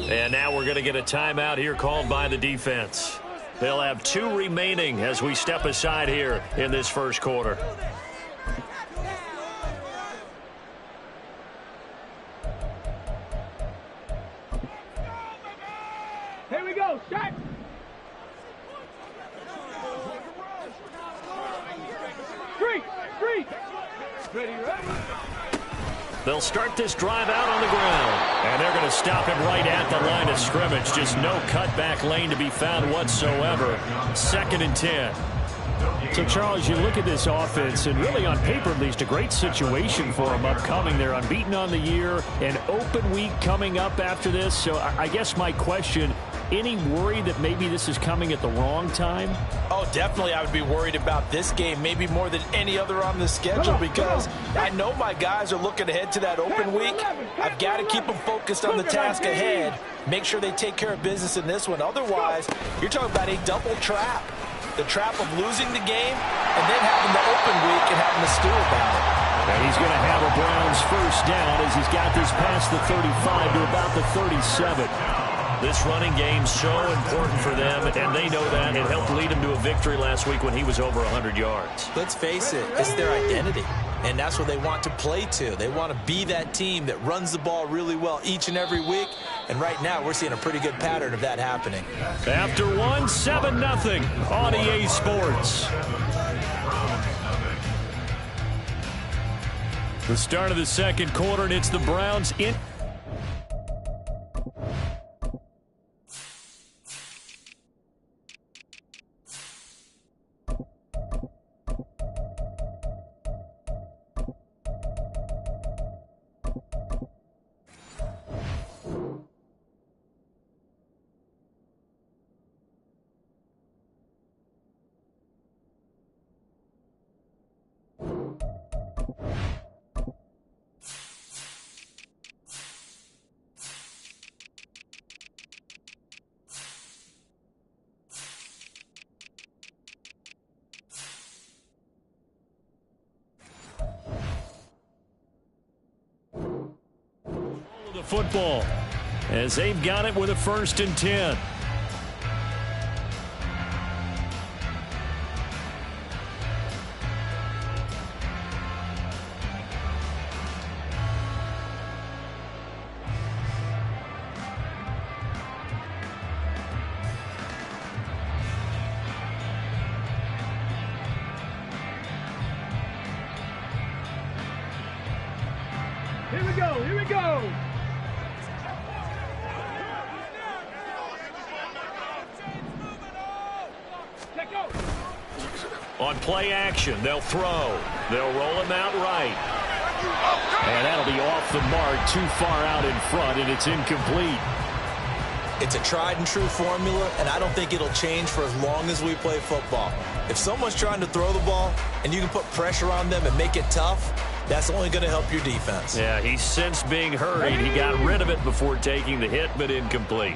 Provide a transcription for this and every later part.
And now we're going to get a timeout here called by the defense. They'll have 2 remaining as we step aside here in this first quarter. Here we go, set. Street. Ready. They'll start this drive out on the ground. And they're going to stop him right at the line of scrimmage. Just no cutback lane to be found whatsoever. 2nd and 10. So, Charles, you look at this offense, and really on paper, at least, a great situation for them upcoming. They're unbeaten on the year, an open week coming up after this. So I guess my question, any worry that maybe this is coming at the wrong time? Oh, definitely I would be worried about this game, maybe more than any other on the schedule, because I know my guys are looking ahead to that open week. I've got to keep them focused on the task ahead, make sure they take care of business in this one. Otherwise, you're talking about a double trap. The trap of losing the game and then having the open week and having to stew about it. And he's going to have a Browns first down as he's got this past the 35 to about the 37. This running game's so important for them, and they know that. It helped lead him to a victory last week when he was over 100 yards. Let's face it, it's their identity, and that's what they want to play to. They want to be that team that runs the ball really well each and every week, and right now we're seeing a pretty good pattern of that happening. After 1, 7-0 on EA Sports. The start of the second quarter, and it's the Browns in. Football as they've got it with a 1st and 10. Here we go. On play action, they'll throw. They'll roll him out right. And that'll be off the mark, too far out in front, and it's incomplete. It's a tried and true formula, and I don't think it'll change for as long as we play football. If someone's trying to throw the ball and you can put pressure on them and make it tough, that's only going to help your defense. Yeah, he sensed being hurried. He got rid of it before taking the hit, but incomplete.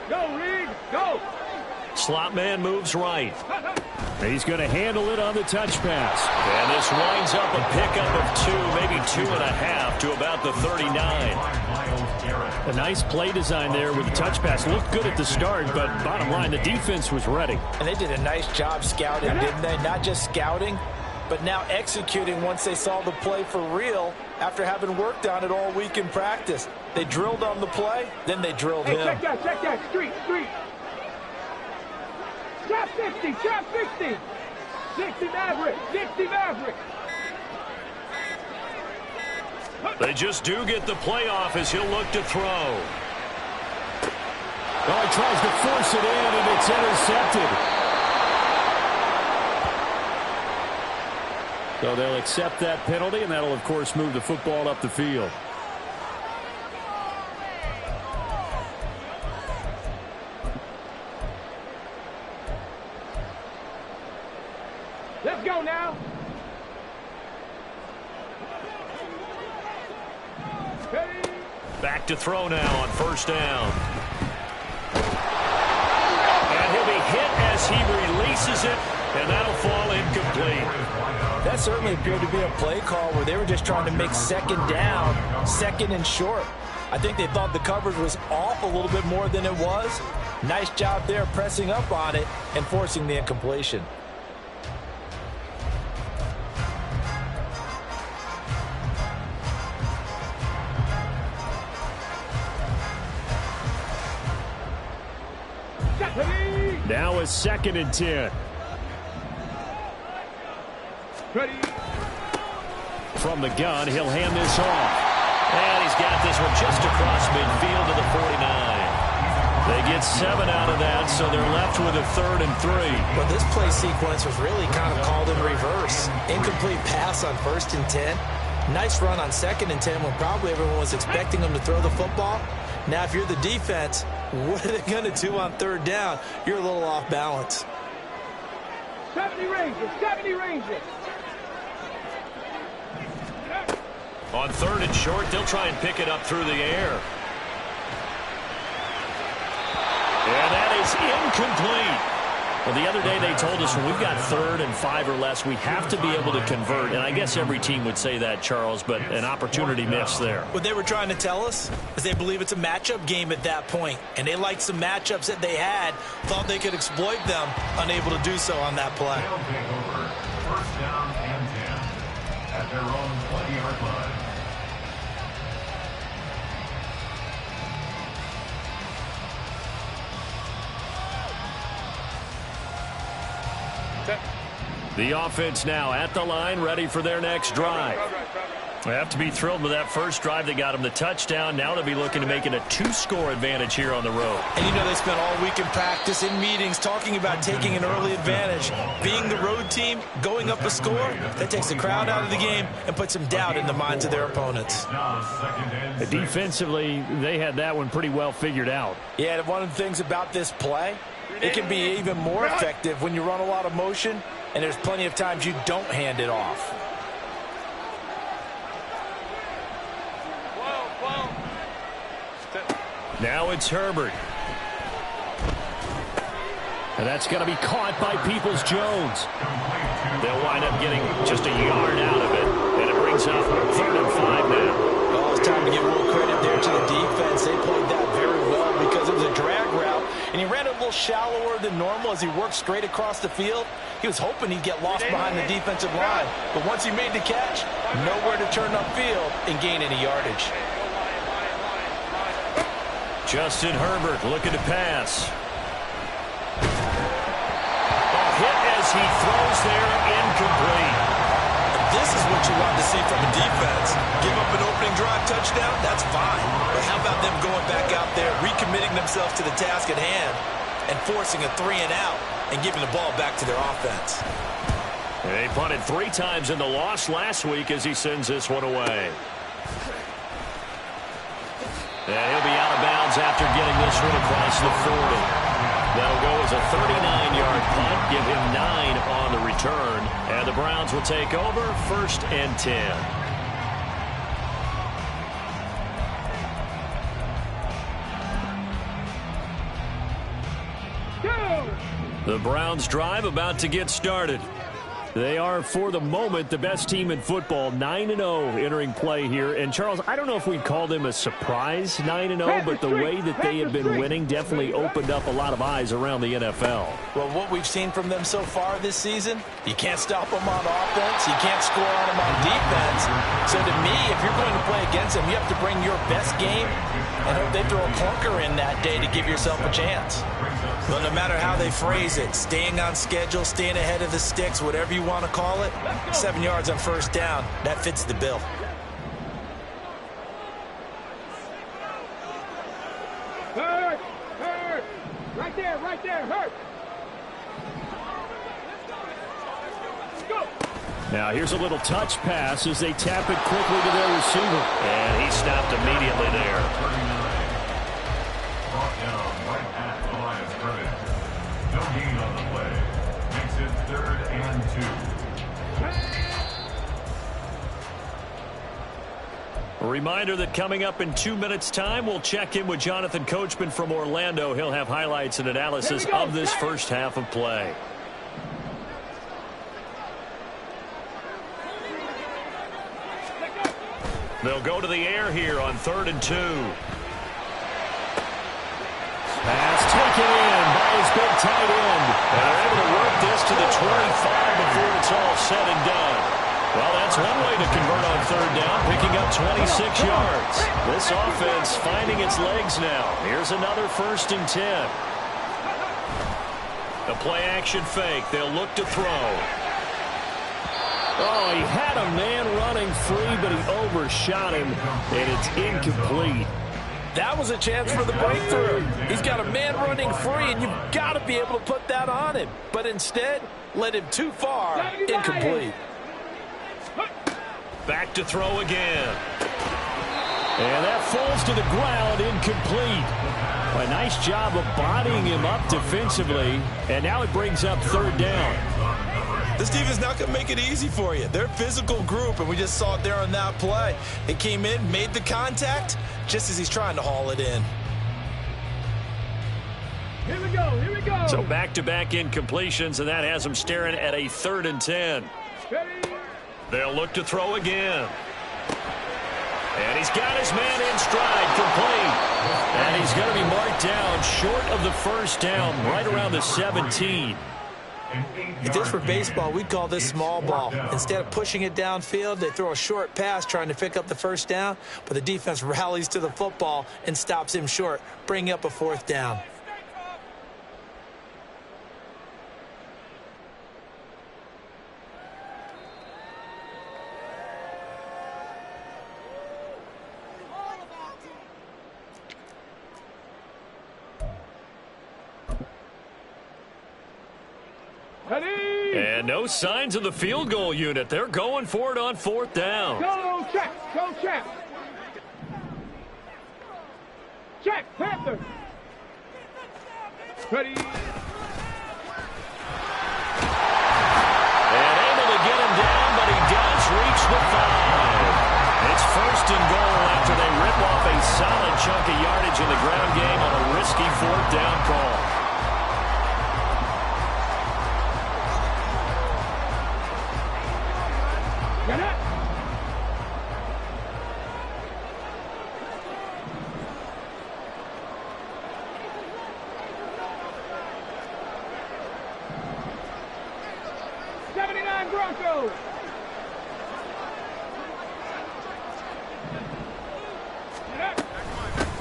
Go, Reed, go. Slot man moves right. He's going to handle it on the touch pass. And this winds up a pickup of 2, maybe 2.5 to about the 39. A nice play design there with the touch pass. Looked good at the start, but bottom line, the defense was ready. And they did a nice job scouting, didn't they? Not just scouting, but now executing once they saw the play for real after having worked on it all week in practice. They drilled on the play, then they drilled him. Check that. Street. Trap 60, trap 60. 60 Maverick. They just do get the playoff as he'll look to throw. Well, he tries to force it in, and it's intercepted. So they'll accept that penalty, and that'll, of course, move the football up the field. Let's go now. Back to throw now on first down. And he'll be hit as he releases it, and that'll fall incomplete. That certainly appeared to be a play call where they were just trying to make second down, second and short. I think they thought the coverage was off a little bit more than it was. Nice job there pressing up on it and forcing the incompletion. Now a 2nd and 10. Ready. From the gun, he'll hand this off. And he's got this one just across midfield to the 49. They get 7 out of that, so they're left with a 3rd and 3. Well, this play sequence was really kind of called in reverse. Incomplete pass on 1st and 10. Nice run on 2nd and 10 when probably everyone was expecting them to throw the football. Now, if you're the defense, what are they going to do on 3rd down? You're a little off balance. 70 Rangers, 70 Rangers. On 3rd and short, they'll try and pick it up through the air. And that is incomplete. Well, the other day they told us when we've got 3rd and 5 or less, we have to be able to convert. And I guess every team would say that, Charles, but an opportunity missed there. What they were trying to tell us is they believe it's a matchup game at that point. And they liked some matchups that they had, thought they could exploit them, unable to do so on that play. First down and 10 at their own 20-yard line. The offense now at the line, ready for their next drive. They have to be thrilled with that first drive. They got them the touchdown. Now they'll be looking to make it a 2-score advantage here on the road. And you know they spent all week in practice, in meetings, talking about taking an early advantage. Being the road team, going up a score, that takes the crowd out of the game and puts some doubt in the minds of their opponents. Defensively, they had that one pretty well figured out. Yeah, and one of the things about this play, it can be even more effective when you run a lot of motion, and there's plenty of times you don't hand it off. Now it's Herbert. And that's going to be caught by Peoples-Jones. They'll wind up getting just a yard out of it, and it brings up 3rd and 5 now. Well, it's time to give a little credit there to the defense. They played that very well because it was a drag route, and he ran a little shallower than normal as he worked straight across the field. He was hoping he'd get lost behind the defensive line, but once he made the catch, nowhere to turn upfield and gain any yardage. Justin Herbert looking to pass. A hit as he throws there, incomplete. This is what you want to see from a defense. Give up an opening drive touchdown, that's fine. But how about them going back out there, recommitting themselves to the task at hand, and forcing a 3-and-out and giving the ball back to their offense? They punted 3 times in the loss last week as he sends this one away. And he'll be out of bounds after getting this one across the 40. That'll go as a 39-yard punt, give him 9 on the return. And the Browns will take over 1st and 10. The Browns drive about to get started. They are, for the moment, the best team in football, 9-0 entering play here. And, Charles, I don't know if we'd call them a surprise 9-0, but the way that they have been winning definitely opened up a lot of eyes around the NFL. Well, what we've seen from them so far this season, you can't stop them on offense, you can't score on them on defense. So to me, if you're going to play against them, you have to bring your best game and hope they throw a clunker in that day to give yourself a chance. Well, no matter how they phrase it, staying on schedule, staying ahead of the sticks, whatever you want to call it, 7 yards on 1st down, that fits the bill. Hurt! Hurt! Right there, hurt! Go! Now, here's a little touch pass as they tap it quickly to their receiver. And he stopped immediately there. Brought down right at the line of scrimmage. No gain on the play. Makes it 3rd and 2. A reminder that coming up in 2 minutes' time, we'll check in with Jonathan Coachman from Orlando. He'll have highlights and analysis of this first half of play. They'll go to the air here on 3rd and 2. Pass taken in by his big tight end. And they're able to work this to the 25 before it's all said and done. Well, that's one way to convert on 3rd down, picking up 26 yards. This offense finding its legs now. Here's another 1st and 10. The play-action fake. They'll look to throw. Oh, he had a man running free, but he overshot him, and it's incomplete. That was a chance for the breakthrough. He's got a man running free, and you've got to be able to put that on him. But instead, led him too far, incomplete. Back to throw again. And that falls to the ground, incomplete. A nice job of bodying him up defensively, and now it brings up 3rd down. This defense not going to make it easy for you. They're a physical group, and we just saw it there on that play. They came in, made the contact, just as he's trying to haul it in. Here we go, here we go. So back-to-back incompletions, and that has him staring at a 3rd and 10. Ready? They'll look to throw again. And he's got his man in stride, complete. And he's going to be marked down short of the 1st down, right around the 17. If this were baseball, we'd call this small ball. Instead of pushing it downfield, they throw a short pass trying to pick up the 1st down, but the defense rallies to the football and stops him short, bringing up a 4th down. Ready? And no signs of the field goal unit. They're going for it on 4th down. Go, check, go, check. Check, Panther. Ready? And able to get him down, but he does reach the 5. It's 1st and goal after they rip off a solid chunk of yardage in the ground game on a risky 4th down call. Get it. Broncos.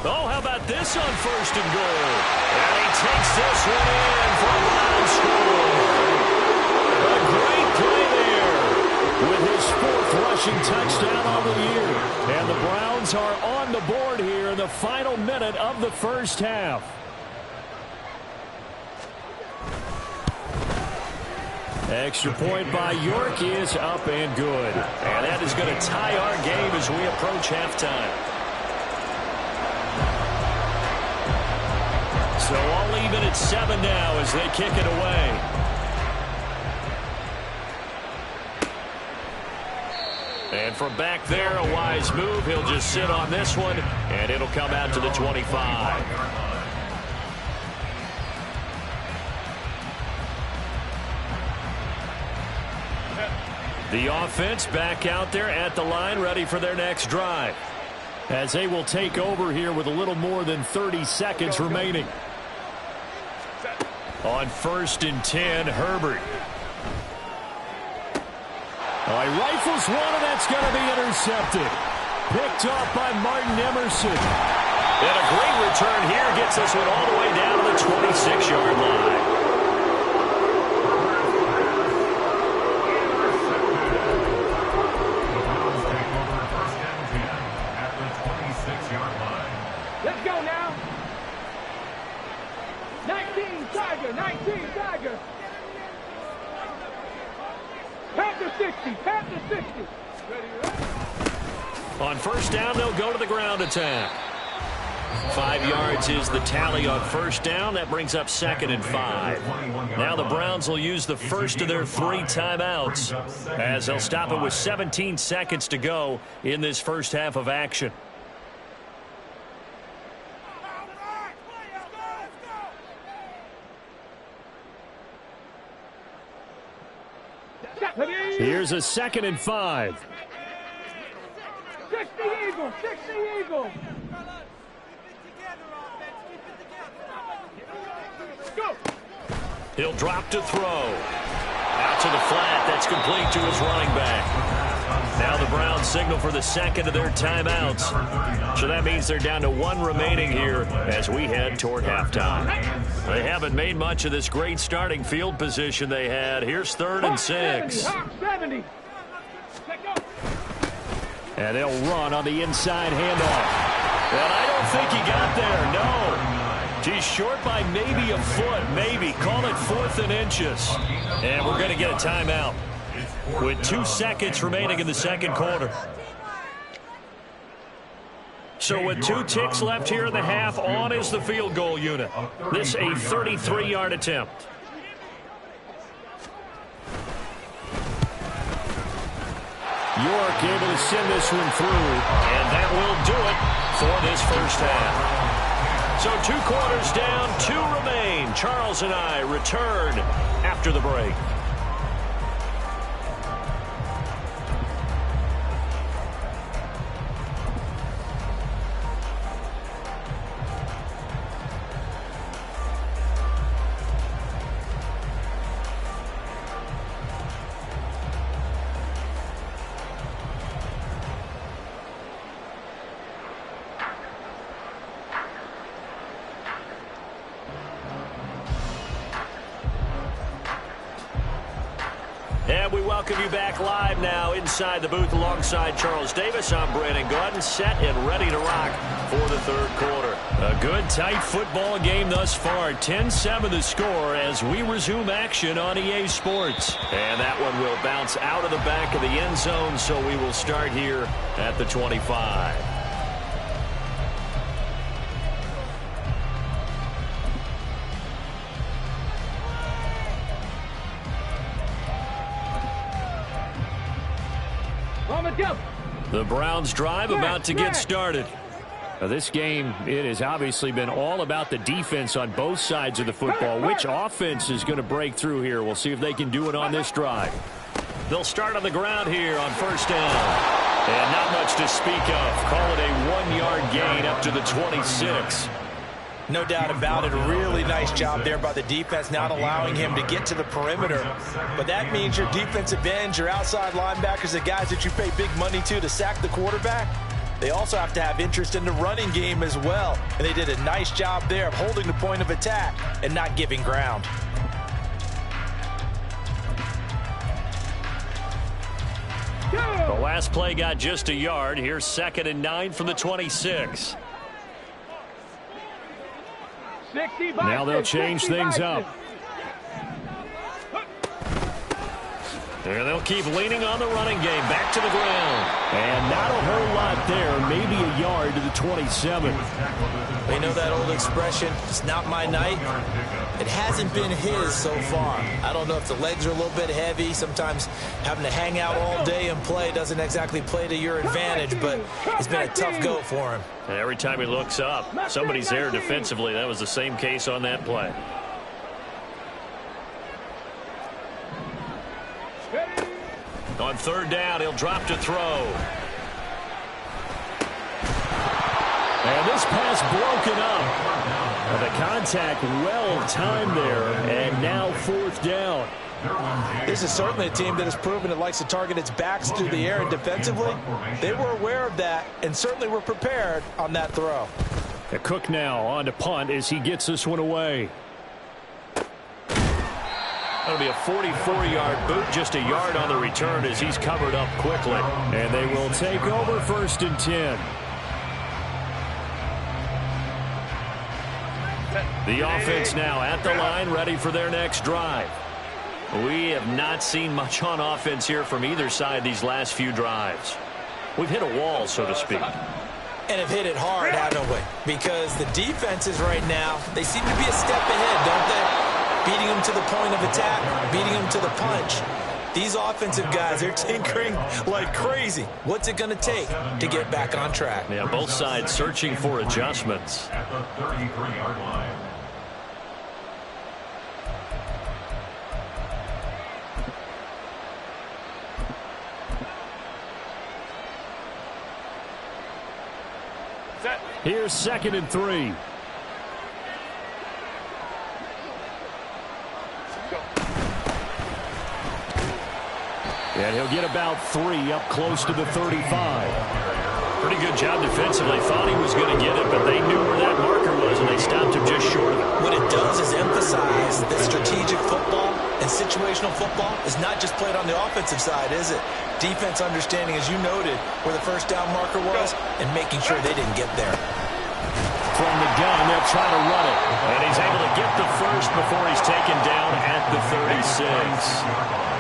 Oh, how about this on 1st and goal? And he takes this one in for a loud score. A great play there with his 4th rushing touchdown on the year. And the Browns are on the board here in the final minute of the 1st half. Extra point by York is up and good. And that is going to tie our game as we approach halftime. So all even at 7 now as they kick it away. And from back there, a wise move. He'll just sit on this one, and it'll come out to the 25. The offense back out there at the line, ready for their next drive. As they will take over here with a little more than 30 seconds remaining. On 1st and 10, Herbert. Oh, he rifles one, and that's going to be intercepted. Picked off by Martin Emerson. And a great return here gets this one all the way down to the 26-yard line. Let's go now. 19 Tiger, 19 Tiger. Panther 60, Panther 60. Ready, On 1st down, they'll go to the ground attack. 5 yards is the tally on 1st down. That brings up 2nd and 5. Now the Browns will use the first of their 3 timeouts as they'll stop it with 17 seconds to go in this first half of action. Here's a 2nd and 5. 60 Eagles, 60 Eagles. Go. He'll drop to throw. Out to the flat. That's complete to his running back. Now the Browns signal for the second of their timeouts. So that means they're down to one remaining here as we head toward halftime. They haven't made much of this great starting field position they had. Here's 3rd and 6. 70. And they'll run on the inside handoff. And I don't think he got there, no. He's short by maybe a foot, maybe. Call it 4th and inches. And we're going to get a timeout with 2 seconds remaining in the second quarter. So with 2 ticks left here in the half, on is the field goal unit. This a 33-yard attempt. York able to send this one through. And that will do it for this first half. So 2 quarters down, 2 remain. Charles and I return after the break. And we welcome you back live now inside the booth alongside Charles Davis. I'm Brandon Gordon, set and ready to rock for the third quarter. A good, tight football game thus far. 10-7 the score as we resume action on EA Sports. And that one will bounce out of the back of the end zone, so we will start here at the 25. The Browns drive about to get started. Now this game, it has obviously been all about the defense on both sides of the football. Which offense is going to break through here? We'll see if they can do it on this drive. They'll start on the ground here on first down. And not much to speak of. Call it a 1-yard gain up to the 26. No doubt about it. A really nice job there by the defense, not allowing him to get to the perimeter. But that means your defensive ends, your outside linebackers, the guys that you pay big money to sack the quarterback, they also have to have interest in the running game as well. And they did a nice job there of holding the point of attack and not giving ground. The last play got just a yard. Here's 2nd and 9 from the 26. Now they'll change things up. And they'll keep leaning on the running game. Back to the ground. And not a whole lot there. Maybe a yard to the 27. You know that old expression, it's not my night? It hasn't been his so far. I don't know if the legs are a little bit heavy. Sometimes having to hang out all day and play doesn't exactly play to your advantage, but it's been a tough go for him. And every time he looks up, somebody's there defensively. That was the same case on that play. On 3rd down, he'll drop to throw. And this pass broken up. The contact well timed there, and now 4th down. This is certainly a team that has proven it likes to target its backs through the air, and defensively, they were aware of that and certainly were prepared on that throw. Cook now on to punt as he gets this one away. That'll be a 44-yard boot, just a yard on the return as he's covered up quickly. And they will take over 1st and 10. The offense now at the line, ready for their next drive. We have not seen much on offense here from either side these last few drives. We've hit a wall, so to speak. And have hit it hard, haven't we? Because the defenses right now, they seem to be a step ahead, don't they? Beating them to the point of attack, beating them to the punch. These offensive guys, they're tinkering like crazy. What's it going to take to get back on track? Yeah, both sides searching for adjustments. At the 33-yard line. Here's 2nd and 3. And he'll get about 3 up close to the 35. Pretty good job defensively. Thought he was going to get it, but they knew where that marker was, and they stopped him just short of it. What it does is emphasize that strategic football and situational football is not just played on the offensive side, is it? Defense understanding, as you noted, where the first down marker was and making sure they didn't get there. From the gun, they'll try to run it. And he's able to get the first before he's taken down at the 36.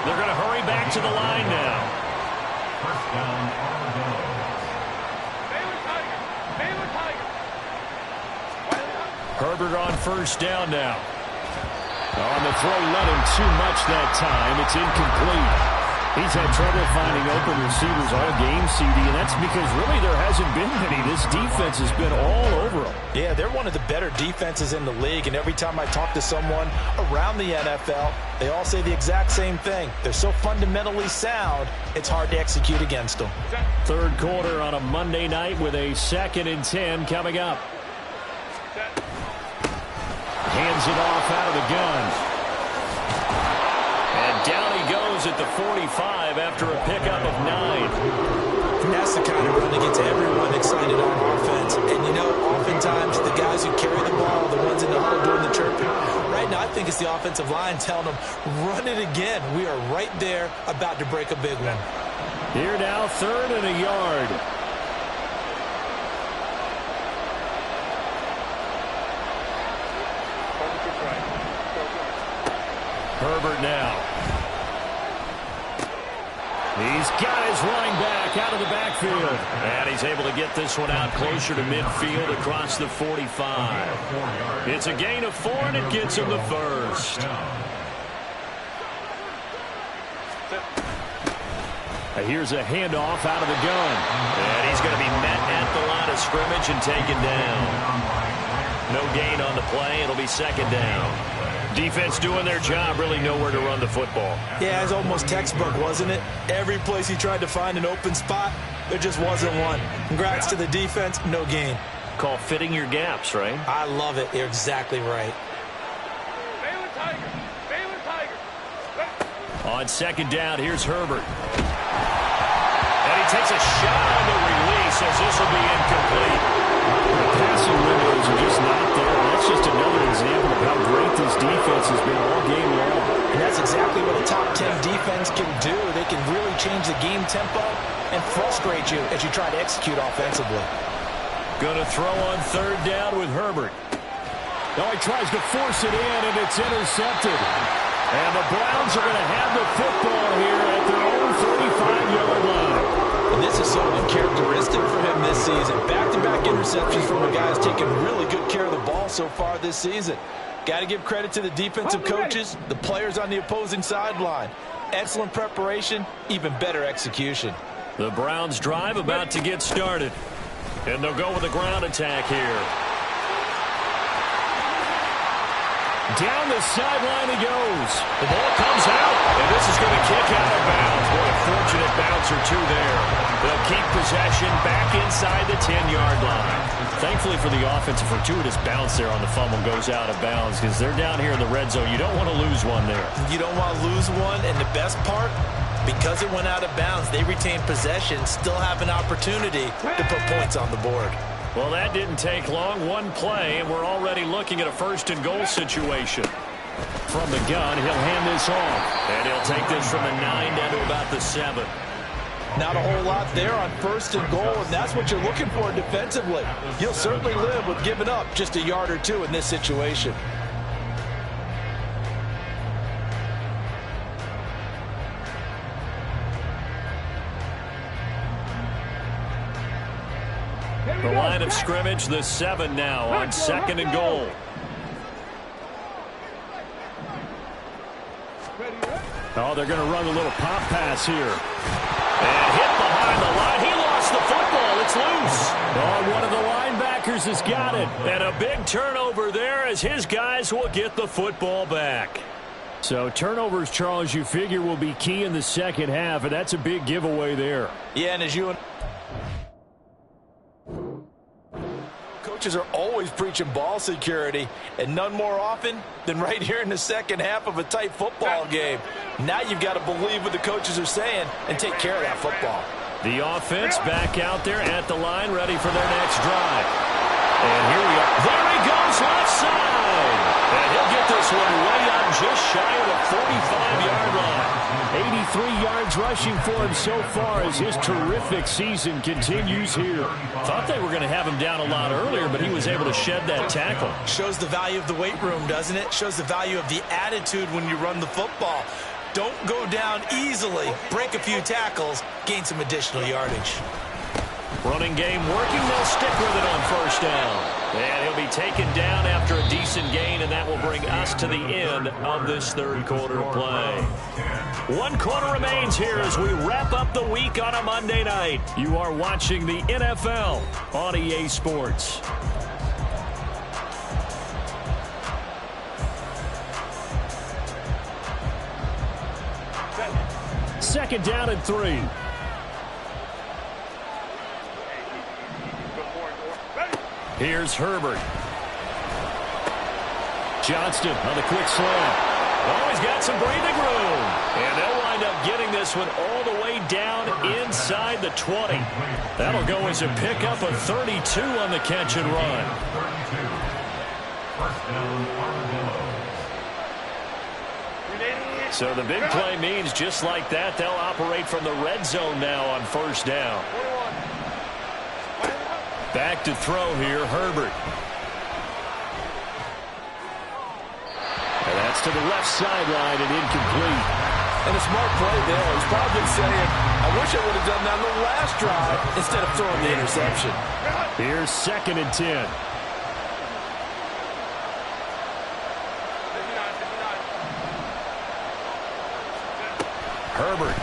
They're going to hurry back to the line now. First down on the go. Herbert on first down now. On the throw, let him too much that time. It's incomplete. He's had trouble finding open receivers all game, CD, and that's because really there hasn't been many. This defense has been all over them. Yeah, they're one of the better defenses in the league, and every time I talk to someone around the NFL, they all say the exact same thing. They're so fundamentally sound, it's hard to execute against them. 3rd quarter on a Monday night with a 2nd and 10 coming up. Hands it off out of the gun. And down he goes at the 45 after a pickup of 9. That's the kind of run that gets everyone excited on offense. And, you know, oftentimes the guys who carry the ball, the ones in the huddle doing the chirping. Right now, I think it's the offensive line telling them, run it again. We are right there about to break a big one. Here now, 3rd and a yard. Herbert now. He's got his running back out of the backfield. And he's able to get this one out closer to midfield across the 45. It's a gain of 4, and it gets him the first. Here's a handoff out of the gun. And he's going to be met at the line of scrimmage and taken down. No gain on the play. It'll be 2nd down. Defense doing their job, really nowhere to run the football. Yeah, it's almost textbook, wasn't it? Every place he tried to find an open spot, there just wasn't one. Congrats to the defense, no gain. Call fitting your gaps, right? I love it. You're exactly right. On 2nd down, here's Herbert. And he takes a shot on the release as this will be incomplete. The passing windows are just not there. That's just another example of how great this defense has been all game long. And that's exactly what a top 10 defense can do. They can really change the game tempo and frustrate you as you try to execute offensively. Going to throw on 3rd down with Herbert. Now he tries to force it in, and it's intercepted. And the Browns are going to have the football here at their own 35-yard line. And this is so uncharacteristic for him this season. Back-to-back interceptions from a guy who's taken really good care of the ball so far this season. Got to give credit to the defensive coaches, the players on the opposing sideline. Excellent preparation, even better execution. The Browns drive about to get started. And they'll go with a ground attack here. Down the sideline he goes. The ball comes out, and this is going to kick out of bounds. What a fortunate bounce or two there. They'll keep possession back inside the 10-yard line. Thankfully for the offense, a fortuitous bounce there on the fumble goes out of bounds because they're down here in the red zone. You don't want to lose one there. You don't want to lose one, and the best part, because it went out of bounds, they retain possession, still have an opportunity to put points on the board. Well, that didn't take long. One play, and we're already looking at a 1st and goal situation. From the gun, he'll hand this off. And he'll take this from the 9 down to about the 7. Not a whole lot there on 1st and goal, and that's what you're looking for defensively. You'll certainly live with giving up just a yard or two in this situation. The line of scrimmage, the 7 now on 2nd and goal. Oh, they're going to run a little pop pass here. And hit behind the line. He lost the football. It's loose. Oh, one of the linebackers has got it. And a big turnover there as his guys will get the football back. So turnovers, Charles, you figure will be key in the 2nd half, and that's a big giveaway there. Yeah, and as you and coaches are always preaching ball security, and none more often than right here in the second half of a tight football game. Now you've got to believe what the coaches are saying and take care of that football. The offense back out there at the line, ready for their next drive. And here we are. There he goes, left side. And he'll get this one way up just shy of the 45-yard line. 83 yards rushing for him so far as his terrific season continues here. Thought they were going to have him down a lot earlier, but he was able to shed that tackle. Shows the value of the weight room, doesn't it? Shows the value of the attitude when you run the football. Don't go down easily. Break a few tackles. Gain some additional yardage. Running game working. They'll stick with it on first down. And he'll be taken down after a decent gain, and that will bring us to the end of this third quarter of play. 1 quarter remains here as we wrap up the week on a Monday night. You are watching the NFL on EA Sports. Second down and 3. Here's Herbert. Johnston on the quick slant. Oh, he's got some breathing room. And they'll wind up getting this one all the way down inside the 20. That'll go as a pickup of 32 on the catch and run. So the big play means just like that, they'll operate from the red zone now on first down. Back to throw here, Herbert. And that's to the left sideline and incomplete. And a smart play there. He's probably saying, I wish I would have done that on the last drive instead of throwing the interception. Here's 2nd and 10. Herbert.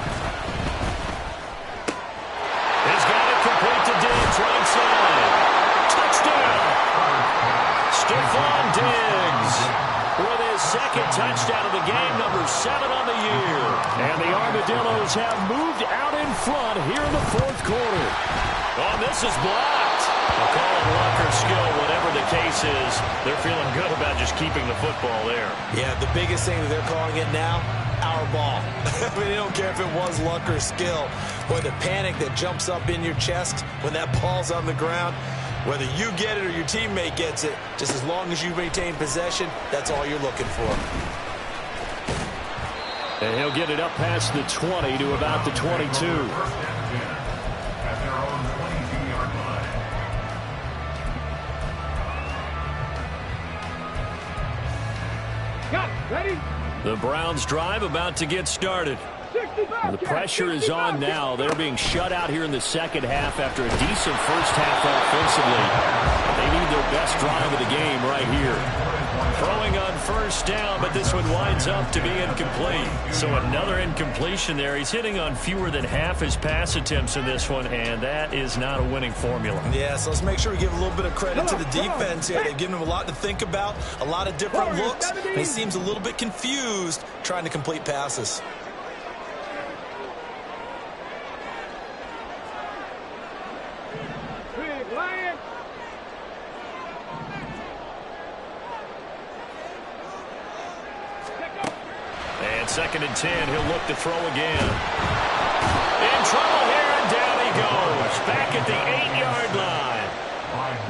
He's got it complete to Diggs, right side. Touchdown! Stephon Diggs with his second touchdown of the game, number 7 on the year. And the Armadillos have moved out in front here in the fourth quarter. Oh, this is blocked. We'll call it luck or skill, whatever the case is. They're feeling good about just keeping the football there. Yeah, the biggest thing that they're calling it now, our ball. I mean, they don't care if it was luck or skill. Boy, the panic that jumps up in your chest when that ball's on the ground, whether you get it or your teammate gets it, just as long as you maintain possession, that's all you're looking for. And he'll get it up past the 20 to about the 22. Ready? The Browns drive about to get started. The pressure is on now. They're being shut out here in the second half after a decent first half offensively. They need their best drive of the game right here. Throwing on first down, but this one winds up to be incomplete. So another incompletion there. He's hitting on fewer than half his pass attempts in this one, and that is not a winning formula. Yeah, so let's make sure we give a little bit of credit to the defense here. They've given him a lot to think about, a lot of different looks, and he seems a little bit confused trying to complete passes. Big Lion. And 2nd and 10, he'll look to throw again. In trouble here, and down he goes. Back at the 8-yard line.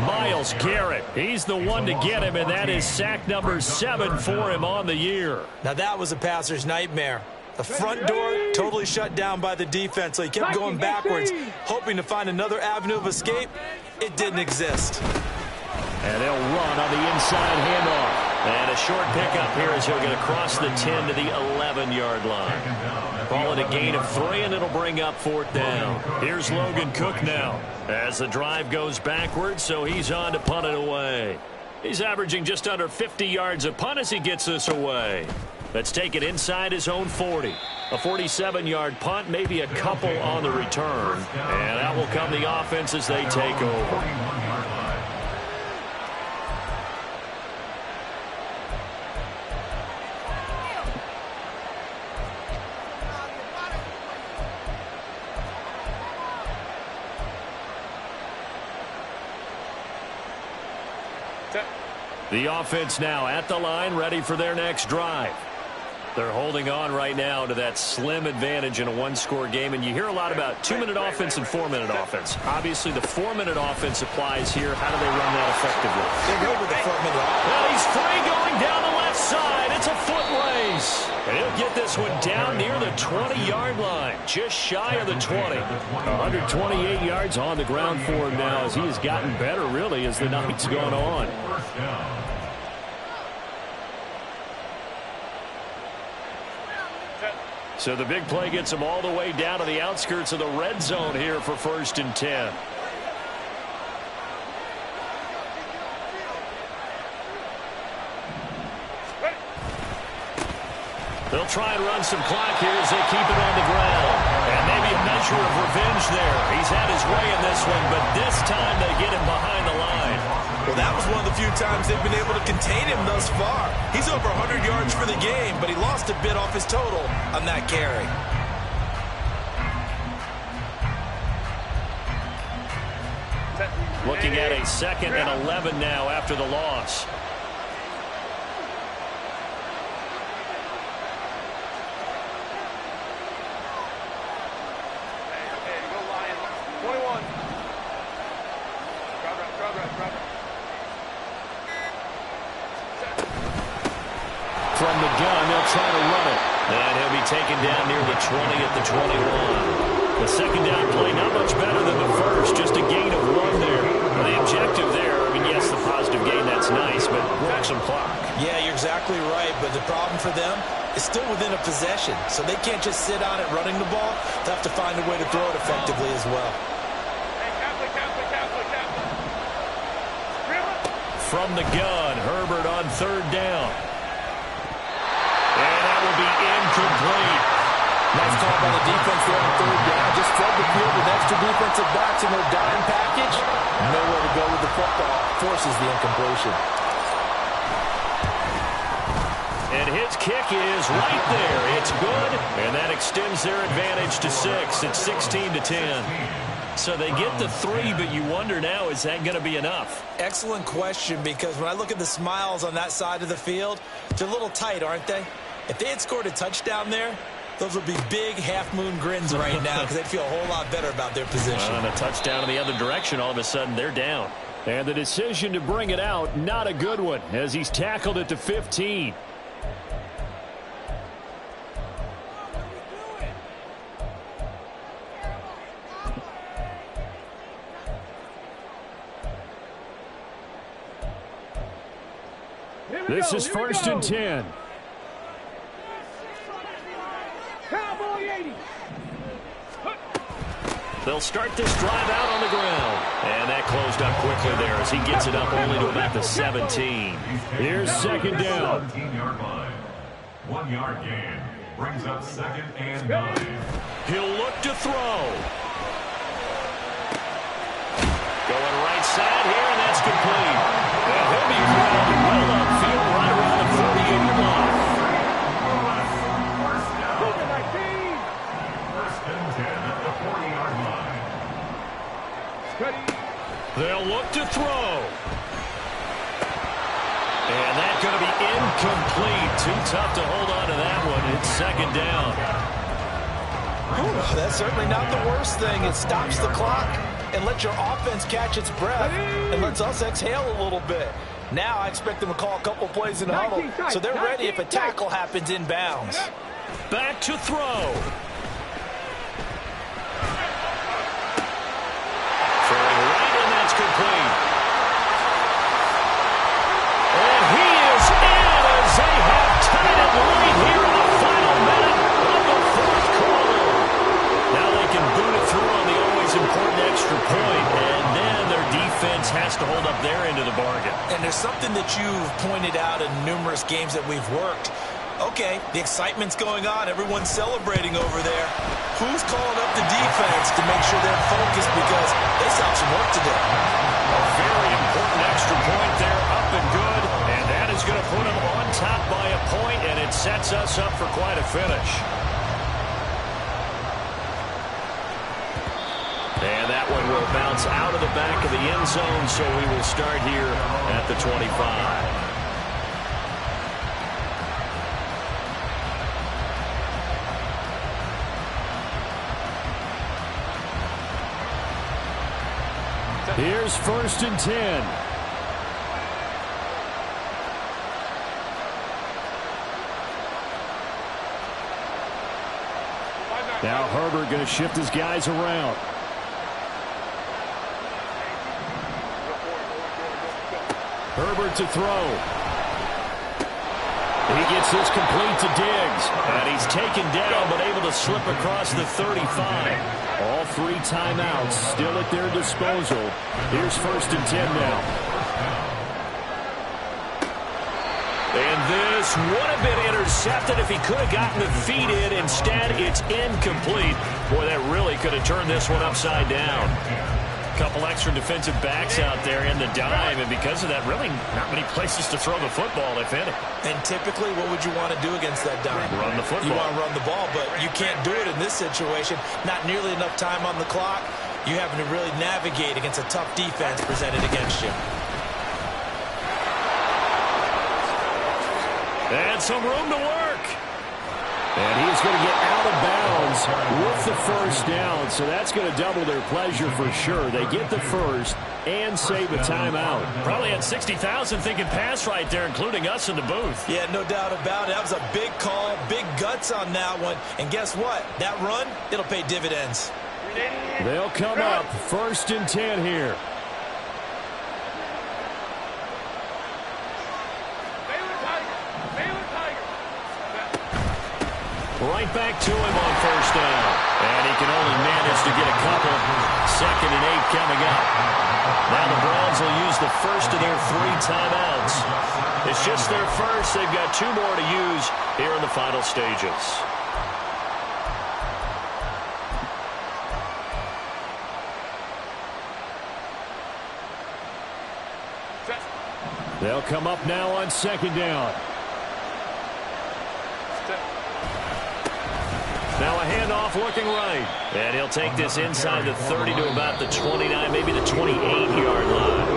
Myles Garrett, he's the one to get him, and that is sack number 7 for him on the year. Now that was a passer's nightmare. The front door totally shut down by the defense, so he kept going backwards, hoping to find another avenue of escape. It didn't exist. And they'll run on the inside handoff. And a short pickup here as he'll get across the 10 to the 11-yard line. Call it a gain of 3, and it'll bring up 4th down. Here's Logan Cook now as the drive goes backwards, so he's on to punt it away. He's averaging just under 50 yards a punt as he gets this away. Let's take it inside his own 40. A 47-yard punt, maybe a couple on the return. And that will come the offense as they take over. The offense now at the line, ready for their next drive. They're holding on right now to that slim advantage in a one-score game, and you hear a lot about 2-minute offense and 4-minute offense. Obviously, the 4-minute offense applies here. How do they run that effectively? They go with the 4-minute offense. Well, he's free going down the left side. It's a foot race. And he'll get this one down near the 20-yard line, just shy of the 20. 128 yards on the ground for him now as he has gotten better, really, as the night's gone on. First down. So the big play gets him all the way down to the outskirts of the red zone here for 1st and 10. They'll try and run some clock here as they keep it on the ground. And maybe a measure of revenge there. He's had his way in this one, but this time they get him behind the line. Well, that was one of the few times they've been able to contain him thus far. He's over 100 yards for the game, but he lost a bit off his total on that carry. Looking at a 2nd and 11 now after the loss. From the gun, they'll try to run it. And he'll be taken down near the 20 at the 21. The second down play, not much better than the first, just a gain of 1 there. The objective there, I mean, yes, the positive gain, that's nice, but work some clock. Yeah, you're exactly right, but the problem for them is still within a possession, so they can't just sit on it running the ball. They'll have to find a way to throw it effectively as well. From the gun, Herbert on 3rd down. And that will be incomplete. Nice call by the defense there on 3rd down. Just flood the field with extra defensive backs in their dime package. Nowhere to go with the football. Forces the incompletion. And his kick is right there. It's good, and that extends their advantage to 6. It's 16-10. So they get the 3, but you wonder now, is that going to be enough? Excellent question, because when I look at the smiles on that side of the field, they're a little tight, aren't they? If they had scored a touchdown there, those would be big half-moon grins right now because they'd feel a whole lot better about their position. And a touchdown in the other direction, all of a sudden they're down. And the decision to bring it out, not a good one, as he's tackled at the 15. This is 1st and 10. Cowboy 80. They'll start this drive out on the ground. And that closed up quickly there as he gets it up only to about the 17. Here's 2nd down. 17-yard line. 1-yard gain. Brings up 2nd and 9. He'll look to throw. Going right side here, and that's complete. And he'll be grounded well upfield right around the 48-yard line. First and 10 at the 40-yard line. They'll look to throw. And that's going to be incomplete. Too tough to hold on to that one. It's 2nd down. Whew, that's certainly not the worst thing. It stops the clock and lets your offense catch its breath and lets us exhale a little bit. Now I expect them to call a couple plays in the huddle, so they're ready if a tackle happens inbounds. Back to throw. Throwing right, and that's complete. And he is in as they have tied it right here in the final minute of the 4th quarter. Now they can boot it through on the always important extra point, and then their defense has to hold up their end of the bargain. And there's something that you've pointed out in numerous games that we've worked. Okay, the excitement's going on. Everyone's celebrating over there. Who's calling up the defense to make sure they're focused because they still have some work to do? A very important extra point there, up and good, and that is going to put them on top by a point, and it sets us up for quite a finish. And that one will bounce out of the back of the end zone, so we will start here at the 25. Here's 1st and 10. Now Herbert going to shift his guys around. Herbert to throw. He gets this complete to Diggs. And he's taken down, but able to slip across the 35. All 3 timeouts still at their disposal. Here's 1st and 10 now. And this would have been intercepted if he could have gotten the feet in. Instead, it's incomplete. Boy, that really could have turned this one upside down. A couple extra defensive backs out there in the dime, and because of that, really not many places to throw the football, if any. And typically, what would you want to do against that dime? Run the football. You want to run the ball, but you can't do it in this situation. Not nearly enough time on the clock. You having to really navigate against a tough defense presented against you. And some room to work. And he's going to get out of bounds with the 1st down. So that's going to double their pleasure for sure. They get the 1st and save a timeout. Probably had 60,000 thinking pass right there, including us in the booth. Yeah, no doubt about it. That was a big call, big guts on that one. And guess what? That run, it'll pay dividends. They'll come up 1st and 10 here. Right back to him on 1st down. And he can only manage to get a couple. 2nd and 8 coming up. Now the Browns will use the 1st of their 3 timeouts. It's just their 1st. They've got 2 more to use here in the final stages. They'll come up now on 2nd down. Now a handoff looking right. And he'll take this inside the 30 to about the 29, maybe the 28-yard line.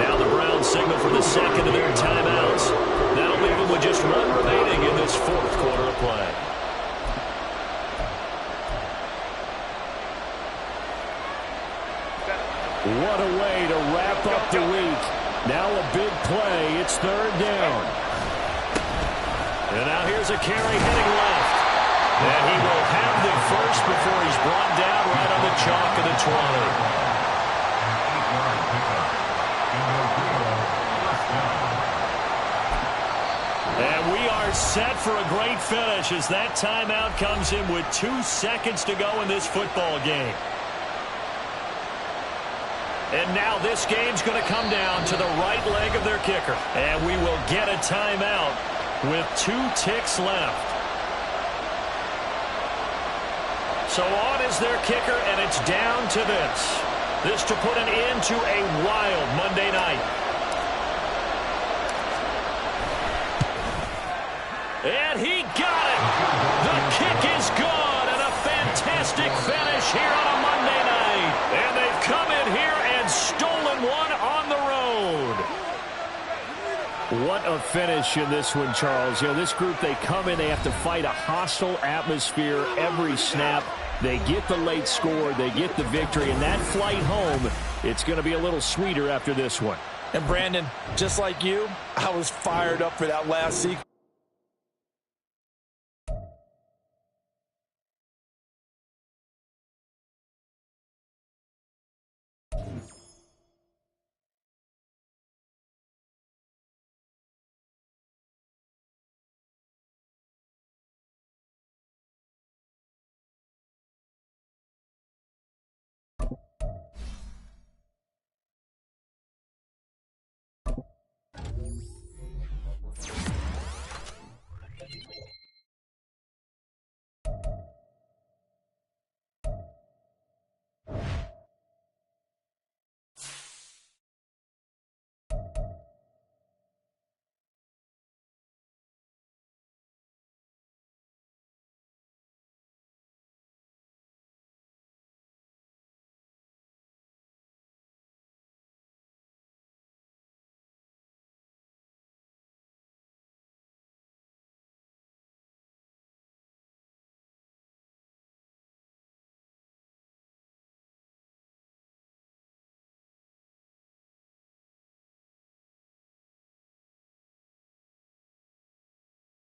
Now the Browns signal for the 2nd of their timeouts. That'll leave them with just 1 remaining in this 4th quarter of play. What a way to wrap up the week. Now a big play. It's 3rd down. And now here's a carry heading left. And he will have the 1st before he's brought down right on the chalk of the 20. And we are set for a great finish as that timeout comes in with 2 seconds to go in this football game. And now this game's going to come down to the right leg of their kicker. And we will get a timeout with 2 ticks left. So on is their kicker, and it's down to this. This to put an end to a wild Monday night. And he got it. The kick is gone, and a fantastic finish here on a Monday night. And they've come in here and stolen one on the road. What a finish in this one, Charles. You know, this group, they come in, they have to fight a hostile atmosphere every snap. They get the late score, they get the victory, and that flight home, it's going to be a little sweeter after this one. And Brandon, just like you, I was fired up for that last sequence.